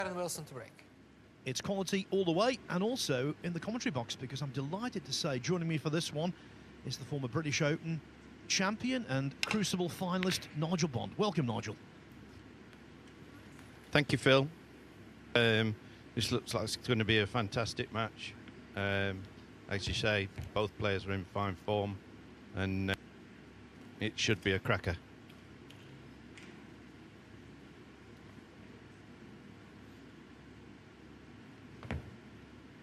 Kyren Wilson to break. It's quality all the way, and also in the commentary box, because I'm delighted to say joining me for this one is the former British Open champion and Crucible finalist Nigel Bond. Welcome, Nigel. Thank you, Phil. This looks like it's going to be a fantastic match. As you say, both players are in fine form, and it should be a cracker.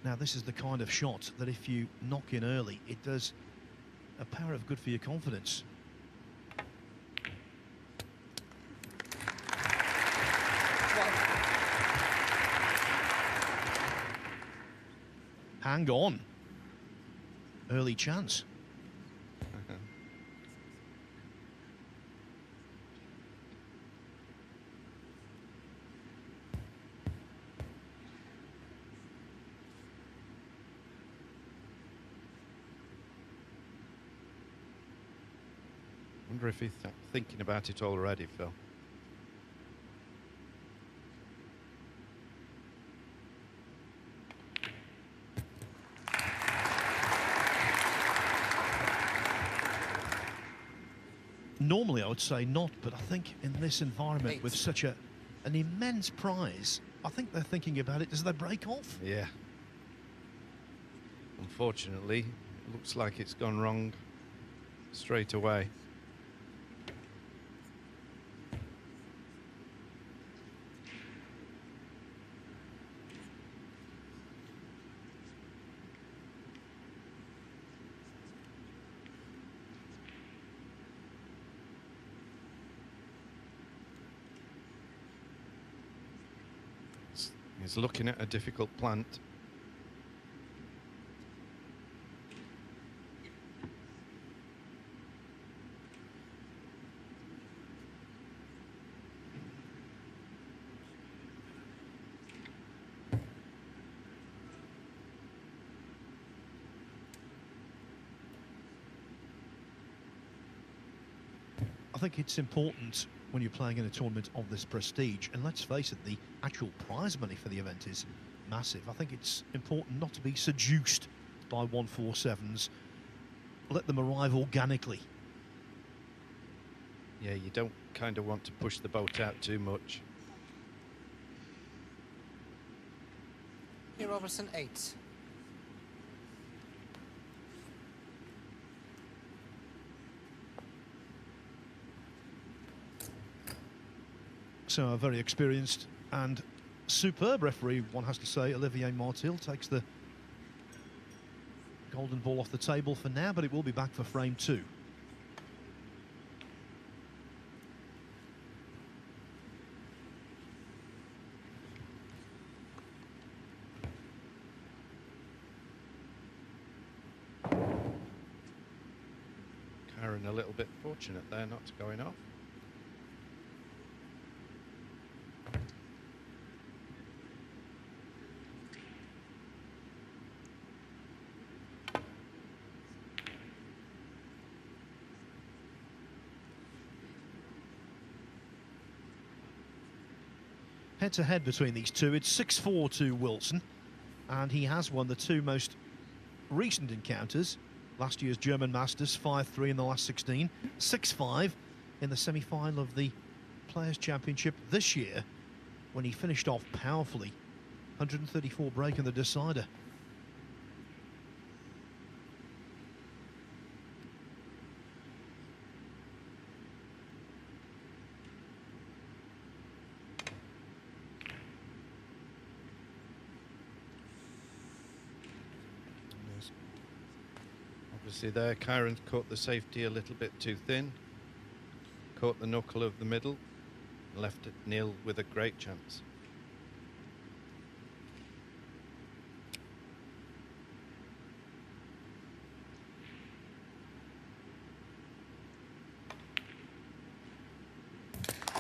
Now, this is the kind of shot that if you knock in early, it does a power of good for your confidence. Hang on. Early chance. I wonder if he's thinking about it already, Phil. Normally I would say not, but I think in this environment with such an immense prize, I think they're thinking about it as they break off. Yeah. Unfortunately, it looks like it's gone wrong straight away. He's looking at a difficult plant. I think it's important when you're playing in a tournament of this prestige, and let's face it, the actual prize money for the event is massive. I think it's important not to be seduced by 147s. Let them arrive organically. Yeah, you don't kind of want to push the boat out too much. Here, Robertson 8. So a very experienced and superb referee, one has to say. Olivier Martil takes the golden ball off the table for now, but it will be back for frame 2. Kyren a little bit fortunate there not going off. Head-to-head between these two, it's 6-4 to Wilson, and he has won the two most recent encounters. Last year's German Masters, 5-3 in the last 16, 6-5 in the semi-final of the Players' Championship this year, when he finished off powerfully, 134 break in the decider. Obviously there, Kyren caught the safety a little bit too thin, caught the knuckle of the middle, left it nil with a great chance.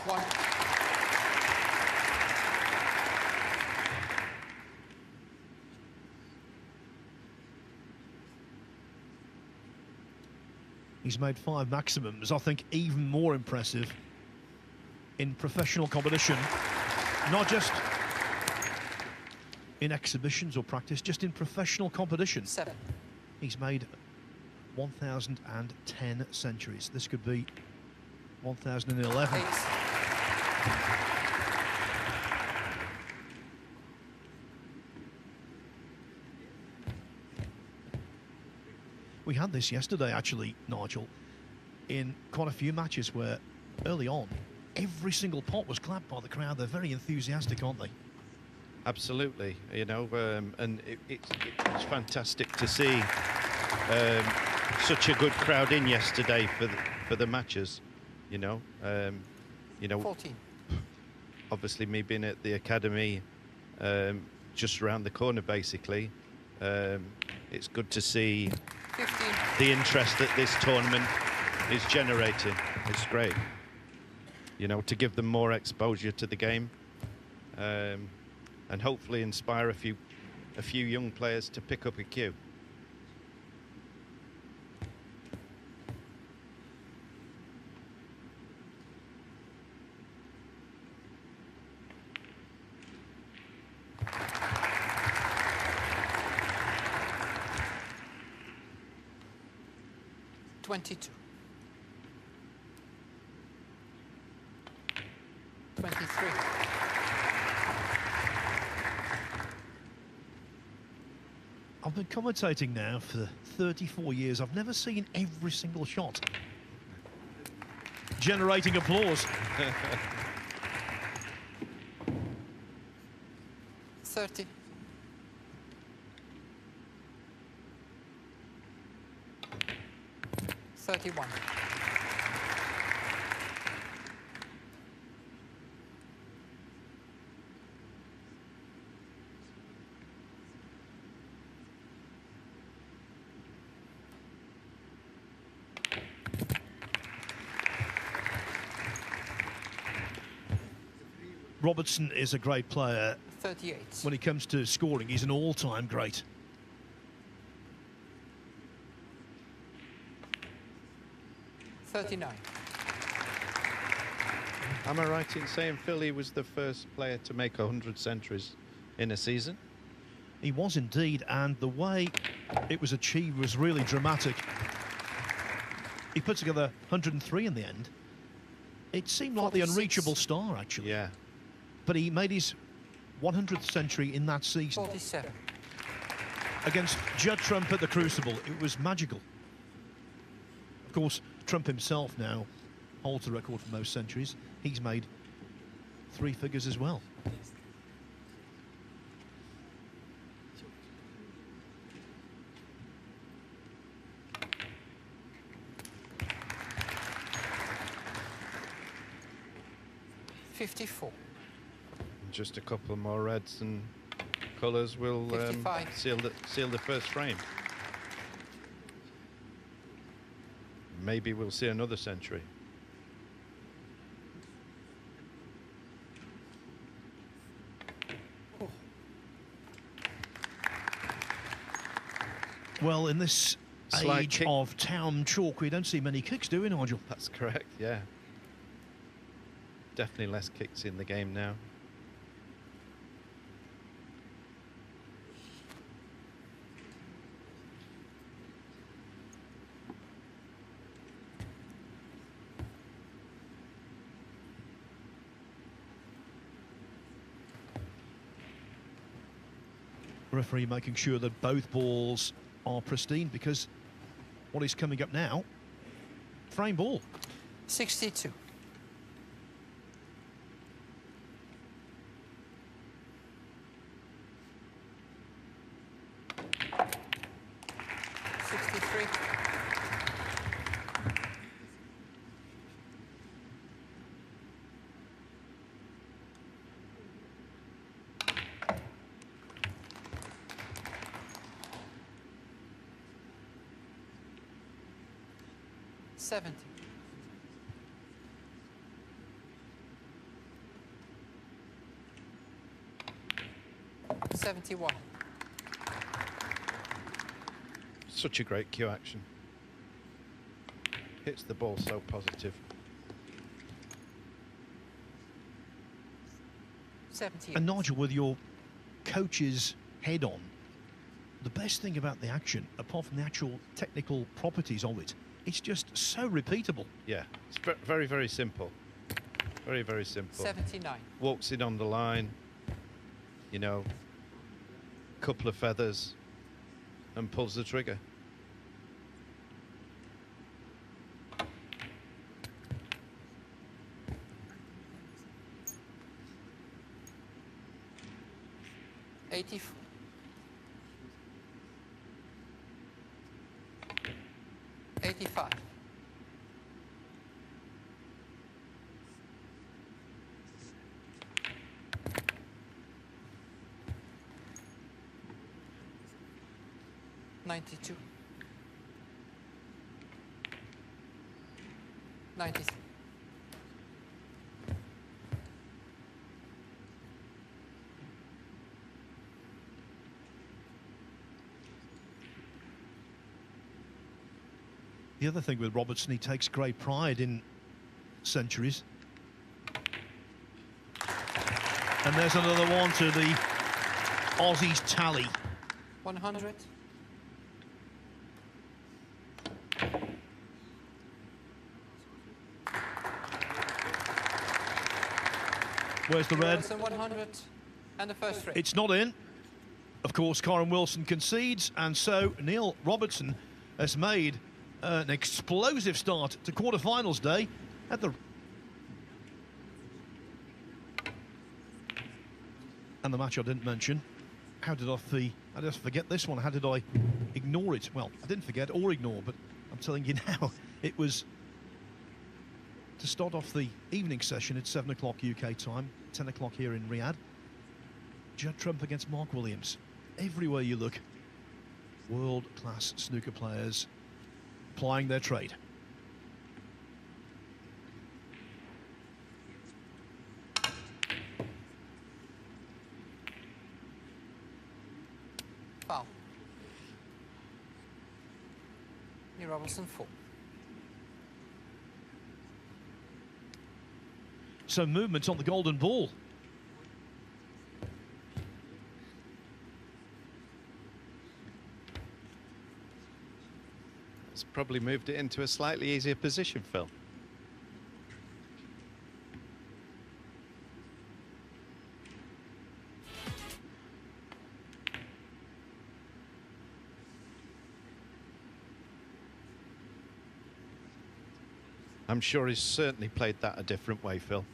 One. He's made 5 maximums. I think even more impressive in professional competition. Not just in exhibitions or practice, just in professional competition. 7. He's made 1,010 centuries. This could be 1,011. 8. We had this yesterday, actually, Nigel, in quite a few matches where early on, every single pot was clapped by the crowd. They're very enthusiastic, aren't they? Absolutely, you know, and it's fantastic to see such a good crowd in yesterday for the matches, you know. 14. Obviously, me being at the academy just around the corner, basically, it's good to see 15. the interest that this tournament is generating. It's great, you know, to give them more exposure to the game, and hopefully inspire a few young players to pick up a cue. $22. 23. I've been commentating now for 34 years. I've never seen every single shot generating applause. 30. 31. Robertson is a great player. 38. When he comes to scoring, he's an all-time great. $39. Am I right in saying Philly was the first player to make 100 centuries in a season? He was indeed, and the way it was achieved was really dramatic. He put together 103 in the end. It seemed like the 46. unreachable star, actually. Yeah. But he made his 100th century in that season 47. against Judd Trump at the Crucible. It was magical. Of course, Trump himself now holds the record for most centuries. He's made 3 figures as well. $54. Just a couple more reds and colours will 55. seal the first frame. Maybe we'll see another century. Well, in this Slight age kick. of town chalk, we don't see many kicks, do we, Nigel? That's correct, yeah. Definitely less kicks in the game now. Referee making sure that both balls are pristine, because what is coming up now, frame ball. 62. $70. 71. Such a great cue action. Hits the ball so positive. 78. And Nigel, with your coach's head on, the best thing about the action, apart from the actual technical properties of it, it's just so repeatable. Yeah, it's very, very simple. Very, very simple. 79. Walks in on the line, you know, couple of feathers, and pulls the trigger. $84. 85. $92. 93. The other thing with Robertson, he takes great pride in centuries. And there's another one to the Aussies' tally. 100. Where's the red? Robertson 100 and the first free. It's not in. Of course, Kyren Wilson concedes, and so Neil Robertson has made an explosive start to quarterfinals day at the... And the match I didn't mention. How did I forget this one? How did I ignore it? Well, I didn't forget or ignore, but I'm telling you now, it was to start off the evening session at 7 o'clock UK time, 10 o'clock here in Riyadh. Judd Trump against Mark Williams. Everywhere you look, world-class snooker players plying their trade. Foul. Neil Robertson 4. So movement on the golden ball. It's probably moved it into a slightly easier position, Phil. I'm sure he's certainly played that a different way, Phil.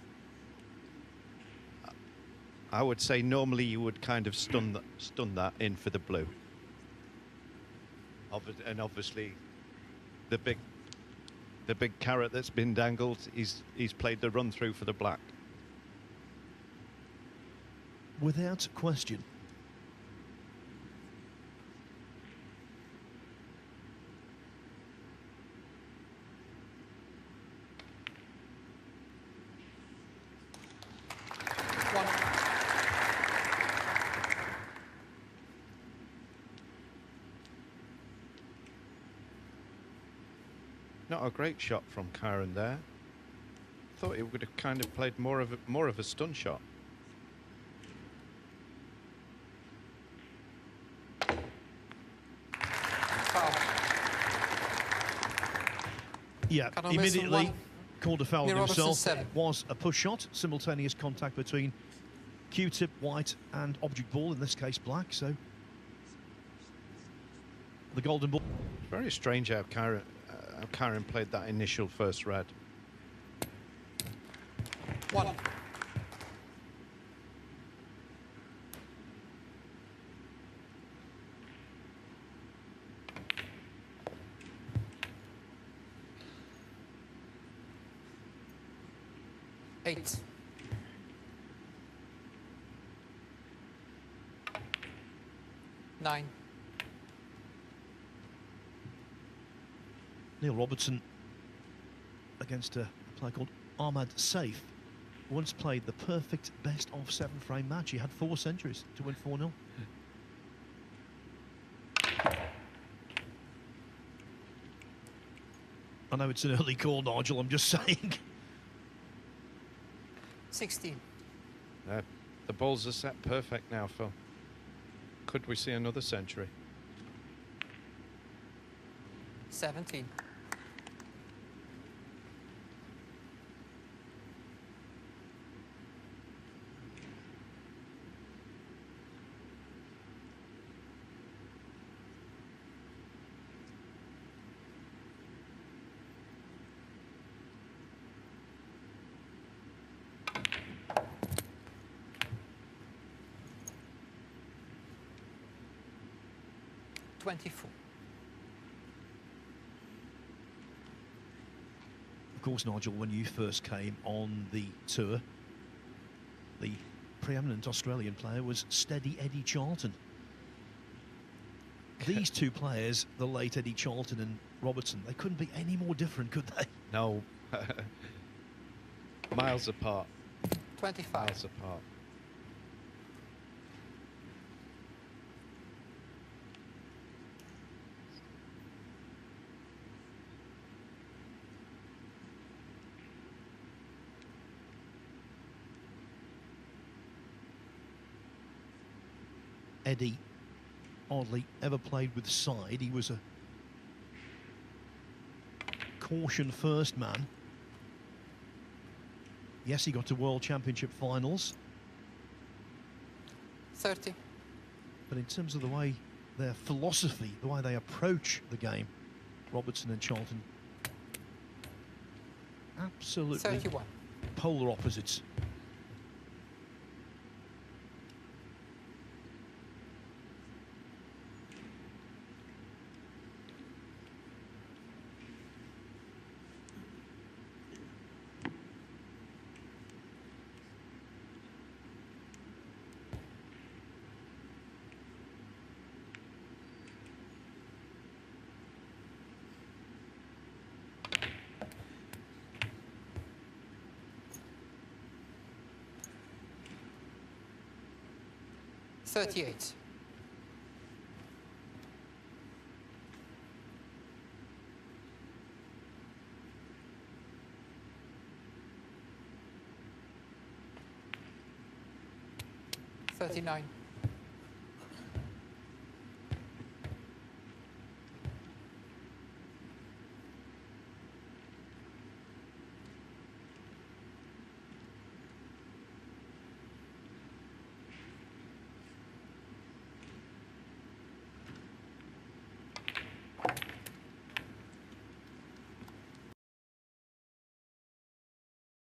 I would say normally you would kind of stun that in for the blue. And obviously the big carrot that's been dangled, he's played the run through for the black. Without question. Not a great shot from Kyren there. Thought he would have kind of played more of a stun shot. Yeah, Kyren immediately Wilson 1. called a foul on Neil Robertson himself. 7. Was a push shot, simultaneous contact between Q-tip white and object ball, in this case black, so the golden ball. It's very strange how Kyren played that initial first red. 1. Eight. 9. Neil Robertson against a player called Ahmad Saif. Once played the perfect best of 7 frame match. He had 4 centuries to win 4-0. I know it's an early call, Nigel, I'm just saying. 16. The balls are set perfect now, Phil. Could we see another century? 17. $24. Of course, Nigel, when you first came on the tour, the preeminent Australian player was Steady Eddie Charlton. These two players, the late Eddie Charlton and Robertson, they couldn't be any more different, could they? No. Miles apart. 25. Miles apart. Eddie hardly ever played with side. He was a caution first man. Yes, he got to World Championship finals. 30. But in terms of the way their philosophy, the way they approach the game, Robertson and Charlton, absolutely 31. polar opposites. $38. $39.